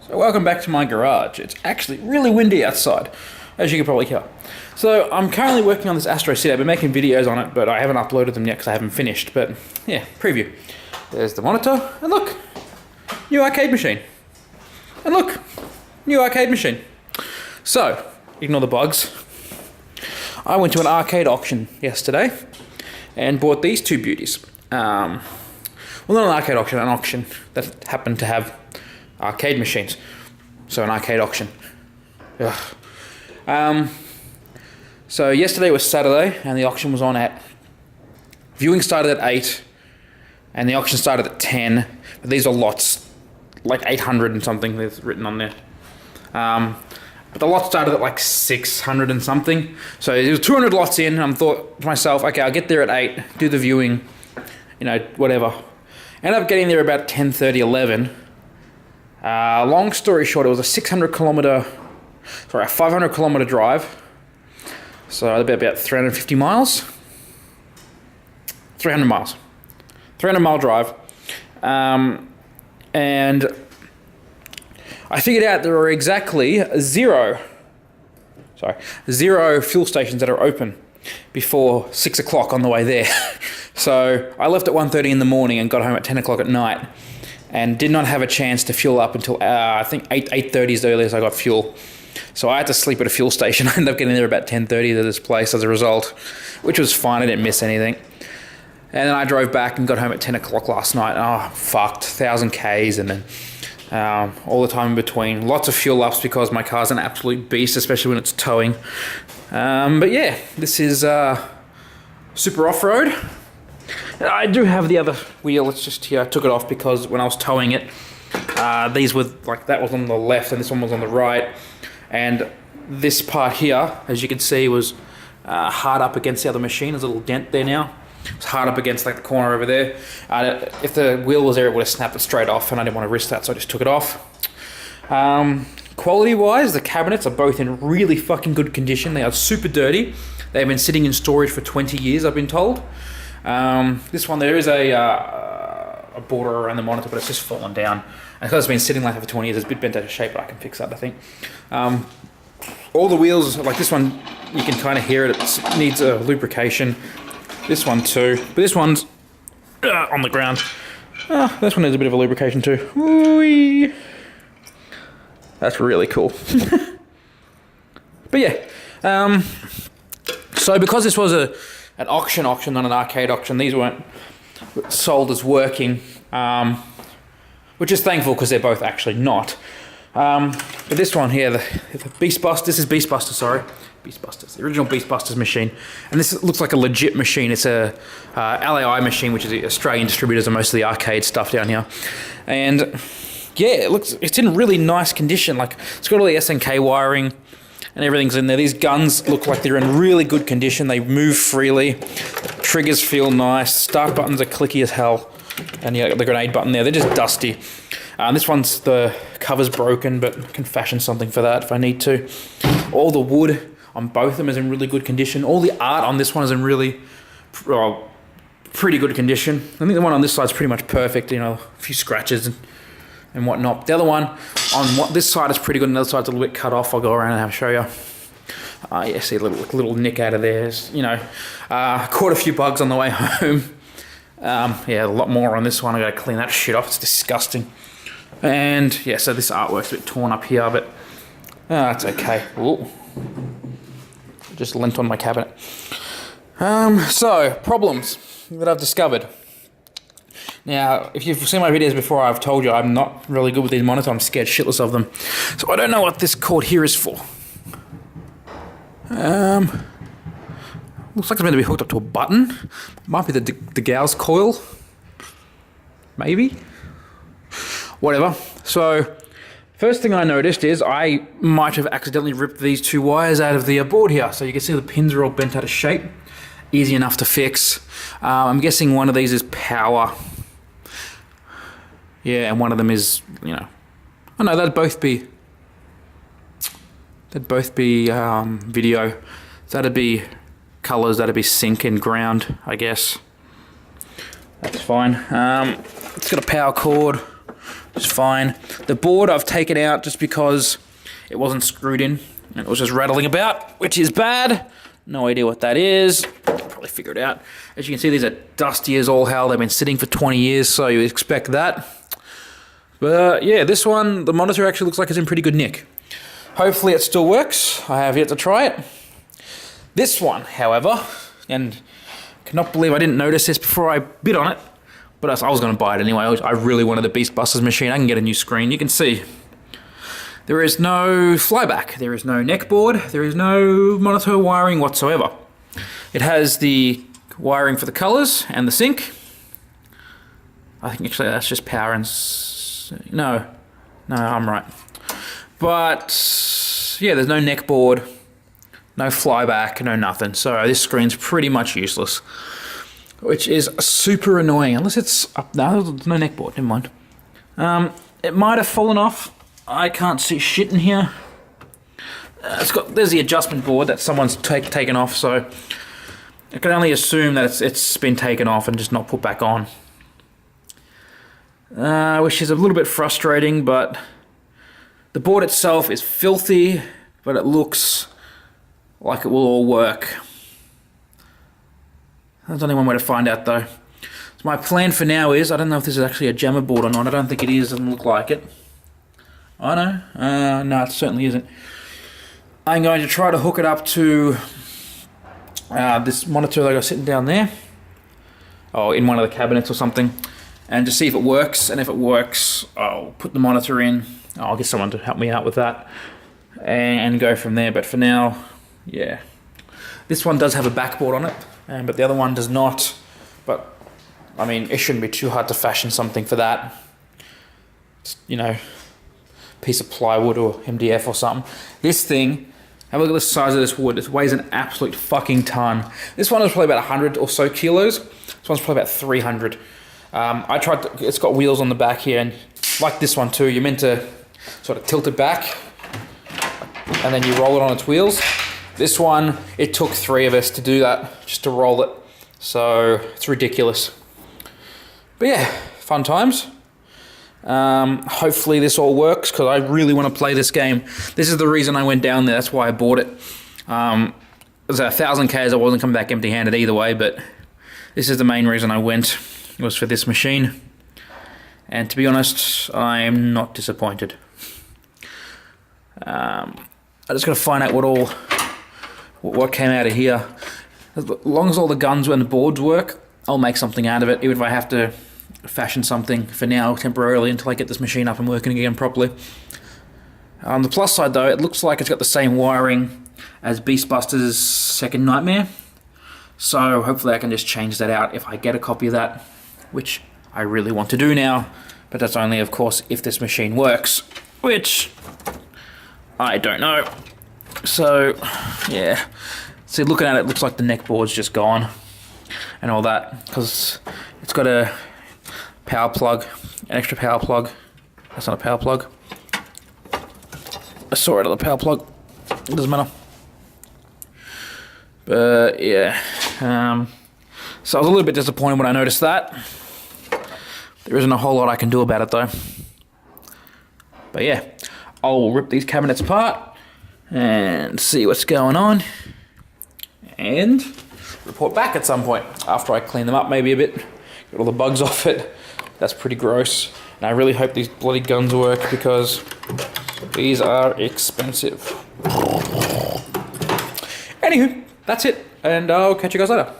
So welcome back to my garage. It's actually really windy outside, as you can probably tell. So I'm currently working on this Astro City. I've been making videos on it, but I haven't uploaded them yet because I haven't finished. But yeah, preview. There's the monitor, and look, new arcade machine. And look, new arcade machine. So, ignore the bugs. I went to an arcade auction yesterday and bought these two beauties. Well, not an arcade auction, an auction that happened to have arcade machines. So an arcade auction. Ugh. So yesterday was Saturday and the auction was on at... Viewing started at 8 and the auction started at 10. But these are lots, like 800 and something there's written on there. But the lot started at like 600 and something. So there was 200 lots in, and I thought to myself, okay, I'll get there at 8, do the viewing, you know, whatever. Ended up getting there about 10:30, 11. Long story short, it was a 500 kilometer drive. So about 350 miles. 300 miles. 300 mile drive. And I figured out there are exactly zero fuel stations that are open before 6 o'clock on the way there. So I left at 1:30 in the morning and got home at 10 o'clock at night and did not have a chance to fuel up until I think 8:30 is the earliest I got fuel. So I had to sleep at a fuel station. I ended up getting there about 10:30 to this place as a result, which was fine. I didn't miss anything. And then I drove back and got home at 10 o'clock last night. Oh, fucked. 1,000 Ks and then all the time in between. Lots of fuel ups because my car's an absolute beast, especially when it's towing. But yeah, this is super off-road. I do have the other wheel, it's just here. I took it off because when I was towing it, these were like, that was on the left and this one was on the right. And this part here, as you can see, was hard up against the other machine. There's a little dent there now. It's hard up against like the corner over there. If the wheel was there, it would have snapped it straight off, and I didn't want to risk that, so I just took it off. Quality-wise, the cabinets are both in really fucking good condition. They are super dirty. They've been sitting in storage for 20 years, I've been told. This one, there is a border around the monitor, but it's just fallen down. And because it's been sitting like that for 20 years, it's a bit bent out of shape, but I can fix that, I think. All the wheels, like this one, you can kind of hear it. It needs a lubrication. This one too, but this one's on the ground. This one needs a bit of a lubrication too. Whee! That's really cool. But yeah, so because this was an auction, not an arcade auction, these weren't sold as working, which is thankful because they're both actually not. But this one here, the Beastbuster, this is Beastbuster, sorry. Beastbusters, the original Beastbusters machine. And this looks like a legit machine. It's a LAI machine, which is the Australian distributors of most of the arcade stuff down here. And yeah, it's in really nice condition. Like, it's got all the SNK wiring and everything's in there. These guns look like they're in really good condition. They move freely. Triggers feel nice. Start buttons are clicky as hell. And yeah, the grenade button there, they're just dusty. This one's, the cover's broken, but I can fashion something for that if I need to. All the wood on both of them is in really good condition. All the art on this one is in really, pretty good condition. I think the one on this side is pretty much perfect, you know, a few scratches and whatnot. The other one on this side is pretty good, and the other side's a little bit cut off. I'll go around and have show you. Yeah, see a little nick out of there. You know, caught a few bugs on the way home. Yeah, a lot more on this one. I gotta clean that shit off. It's disgusting. And yeah, so this artwork's a bit torn up here, but it's okay. Ooh. Just lent on my cabinet. So, problems that I've discovered. Now, if you've seen my videos before, I've told you I'm not really good with these monitors. I'm scared shitless of them. So I don't know what this cord here is for. Looks like it's meant to be hooked up to a button. Might be the Gauss coil. Maybe. Whatever. So, first thing I noticed is I might have accidentally ripped these two wires out of the board here. So you can see the pins are all bent out of shape. Easy enough to fix. I'm guessing one of these is power. Yeah, and one of them is, you know... Oh no, that'd both be video. So that'd be colors, that'd be sync and ground, I guess. That's fine. It's got a power cord. which is fine. The board I've taken out just because it wasn't screwed in and it was just rattling about, which is bad. No idea what that is. Probably figure it out. As you can see, these are dusty as all hell. They've been sitting for 20 years, so you expect that. But yeah, this one, the monitor actually looks like it's in pretty good nick. Hopefully it still works. I have yet to try it. This one, however, and I cannot believe I didn't notice this before I bid on it, but I was going to buy it anyway. I really wanted the Beastbusters machine. I can get a new screen. You can see there is no flyback. There is no neck board. There is no monitor wiring whatsoever. It has the wiring for the colors and the sync. I think actually that's just power and... No, I'm right. But yeah, there's no neck board, no flyback, no nothing. So this screen's pretty much useless, which is super annoying. Unless it's up. No, there's no neck board. Never mind. It might have fallen off. I can't see shit in here. There's the adjustment board that someone's taken off. So I can only assume that it's been taken off and just not put back on. Which is a little bit frustrating, but the board itself is filthy, but it looks like it will all work. There's only one way to find out though. So my plan for now is, I don't know if this is actually a jammer board or not. I don't think it is, doesn't look like it. I know. No, it certainly isn't. I'm going to try to hook it up to this monitor that I got sitting down there. Or in one of the cabinets or something. And just see if it works, and if it works, I'll put the monitor in. I'll get someone to help me out with that, and go from there. But for now, yeah. This one does have a backboard on it, but the other one does not. But, I mean, it shouldn't be too hard to fashion something for that. Just, you know, piece of plywood or MDF or something. This thing, have a look at the size of this wood. It weighs an absolute fucking ton. This one is probably about 100 or so kilos. This one's probably about 300. It's got wheels on the back here, and like this one too, you're meant to sort of tilt it back and then you roll it on its wheels. This one, it took 3 of us to do that, just to roll it. So it's ridiculous. But yeah, fun times. Hopefully this all works, because I really want to play this game. This is the reason I went down there. That's why I bought it. It was 1,000 Ks. I wasn't coming back empty-handed either way, but this is the main reason I went. It was for this machine, and to be honest, I am not disappointed. I just got to find out what came out of here. As long as all the guns and the boards work, I'll make something out of it, even if I have to fashion something for now temporarily until I get this machine up and working again properly. On the plus side though, it looks like it's got the same wiring as Beastbusters' Second Nightmare, so hopefully I can just change that out if I get a copy of that, which I really want to do now, but that's only, of course, if this machine works, which I don't know. So, yeah. See, looking at it, looks like the neck board's just gone and all that, because it's got a power plug, an extra power plug. That's not a power plug. I saw it on the power plug. It doesn't matter. But, yeah. So I was a little bit disappointed when I noticed that. There isn't a whole lot I can do about it though. But yeah, I'll rip these cabinets apart and see what's going on, and report back at some point after I clean them up maybe a bit, get all the bugs off it. That's pretty gross. And I really hope these bloody guns work, because these are expensive. Anywho, that's it, and I'll catch you guys later.